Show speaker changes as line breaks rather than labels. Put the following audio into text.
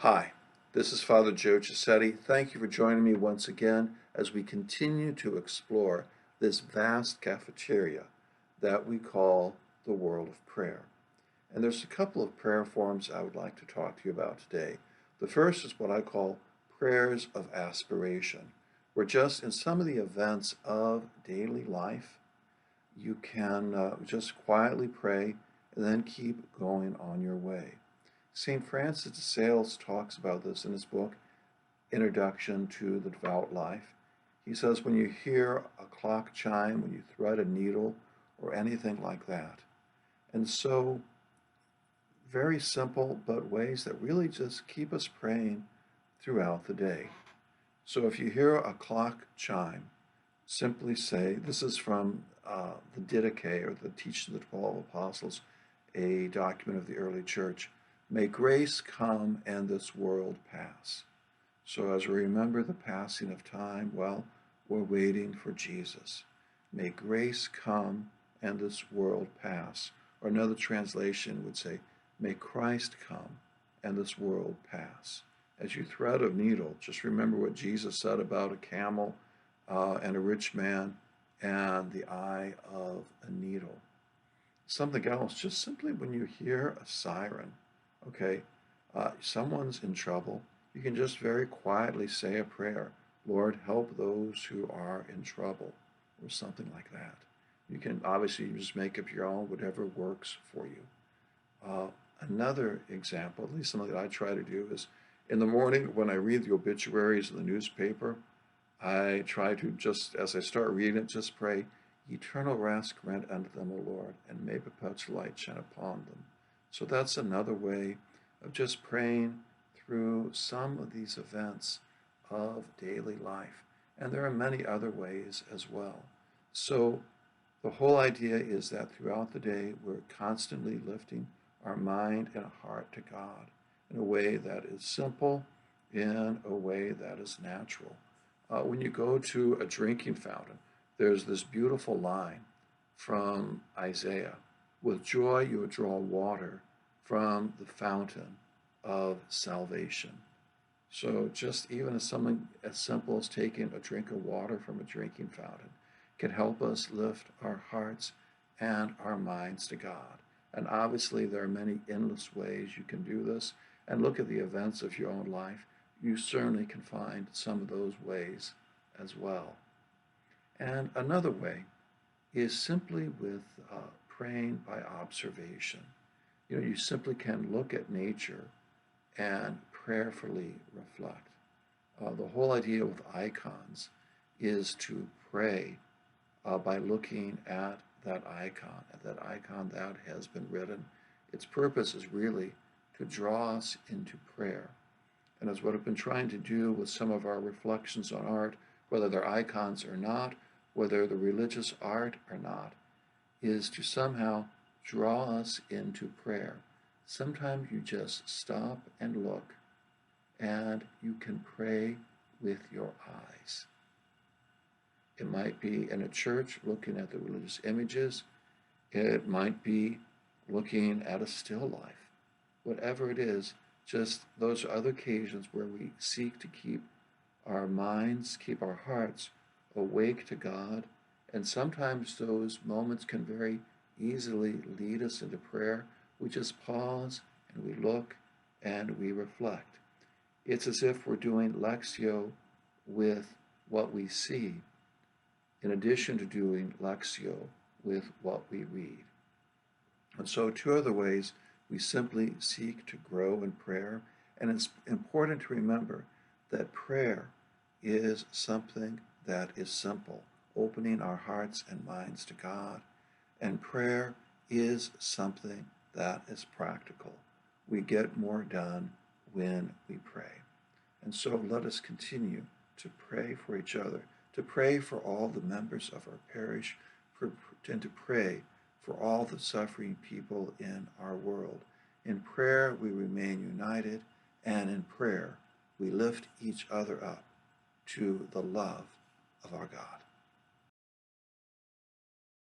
Hi, this is Father Joe Cisetti. Thank you for joining me once again as we continue to explore this vast cafeteria that we call the world of prayer. And there's a couple of prayer forms I would like to talk to you about today. The first is what I call prayers of aspiration, where just in some of the events of daily life, you can just quietly pray and then keep going on your way. St. Francis de Sales talks about this in his book, Introduction to the Devout Life. He says, when you hear a clock chime, when you thread a needle, or anything like that. And so, very simple, but ways that really just keep us praying throughout the day. So if you hear a clock chime, simply say, this is from the Didache, or the Teaching of the 12 Apostles, a document of the early church. May grace come and this world pass. So as we remember the passing of time, well, we're waiting for Jesus. May grace come and this world pass. Or another translation would say, may Christ come and this world pass. As you thread a needle, just remember what Jesus said about a camel and a rich man and the eye of a needle. Something else, just simply when you hear a siren, okay, someone's in trouble, you can just very quietly say a prayer. Lord, help those who are in trouble, or something like that. You can obviously just make up your own, whatever works for you. Another example, at least something that I try to do, is in the morning when I read the obituaries in the newspaper, I try to just, as I start reading it, just pray, eternal rest grant unto them, O Lord, and may perpetual light shine upon them. So that's another way of just praying through some of these events of daily life. And there are many other ways as well. So the whole idea is that throughout the day, we're constantly lifting our mind and heart to God in a way that is simple, in a way that is natural. When you go to a drinking fountain, there's this beautiful line from Isaiah. With joy you will draw water from the fountain of salvation. So just even as something as simple as taking a drink of water from a drinking fountain can help us lift our hearts and our minds to God. And obviously there are many endless ways you can do this. And look at the events of your own life. You certainly can find some of those ways as well. And another way is simply with praying by observation. You simply can look at nature and prayerfully reflect. The whole idea with icons is to pray by looking at that icon that has been written. Its purpose is really to draw us into prayer. And as what I've been trying to do with some of our reflections on art, whether they're icons or not, whether they're religious art or not, is to somehow draw us into prayer. Sometimes you just stop and look, and you can pray with your eyes. It might be in a church looking at the religious images. It might be looking at a still life. Whatever it is, just those are other occasions where we seek to keep our minds, keep our hearts awake to God. And sometimes those moments can very easily lead us into prayer. We just pause and we look and we reflect. It's as if we're doing Lectio with what we see, in addition to doing Lectio with what we read. And so two other ways we simply seek to grow in prayer. And it's important to remember that prayer is something that is simple, opening our hearts and minds to God. And prayer is something that is practical. We get more done when we pray. And so let us continue to pray for each other, to pray for all the members of our parish, and to pray for all the suffering people in our world. In prayer, we remain united, and in prayer, we lift each other up to the love of our God.